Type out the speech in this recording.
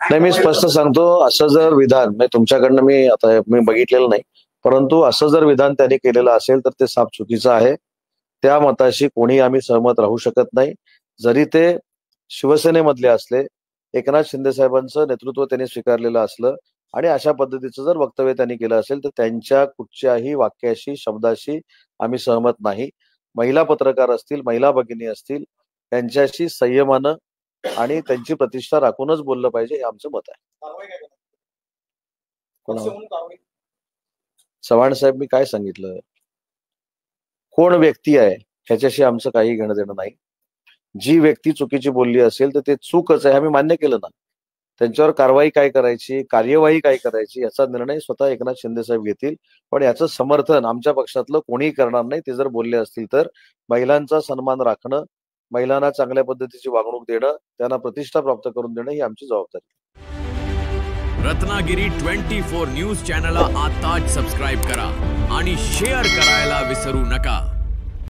नाही, मी स्पष्ट सांगतो, असं जर विधान तुमच्याकडनं मी बघितलेलं नाही, परंतु असं जर विधान त्यांनी केलेलं असेल तर ते साफ चुकीचं आहे. त्या मताशी कोणी आम्ही सहमत राहू शकत नाही. जरी ते शिवसेनेमधले असले, एकनाथ शिंदे साहेबांचं नेतृत्व त्यांनी स्वीकारलेलं असलं आणि अशा पद्धतीचं जर वक्तव्य त्यांनी केलं असेल तर त्यांच्या कुठच्याही वाक्याशी शब्दाशी आम्ही सहमत नाही. महिला पत्रकार असतील, महिला भगिनी असतील, त्यांच्याशी संयमानं आणि त्यांची प्रतिष्ठा राखूनच बोललं पाहिजे, हे आमचं मत आहे. चव्हाण साहेब, मी काय सांगितलं, कोण व्यक्ती आहे ह्याच्याशी आमचं काही घेणं देणं नाही. जी व्यक्ती चुकीची बोलली असेल तर ते चूकच आहे, आम्ही मान्य केलं ना. त्यांच्यावर कारवाई काय करायची, कार्यवाही काय करायची याचा निर्णय स्वतः एकनाथ शिंदे साहेब घेतील. पण याचं समर्थन आमच्या पक्षातलं कोणीही करणार नाही. ते जर बोलले असतील तर महिलांचा सन्मान राखणं, महिलांना चांगल्या पद्धतीची वागणूक देणं, त्यांना प्रतिष्ठा प्राप्त करून देणं ही आमची जबाबदारी. रत्नागिरी 24 न्यूज चॅनलला आताच सबस्क्राईब करा आणि शेअर करायला विसरू नका.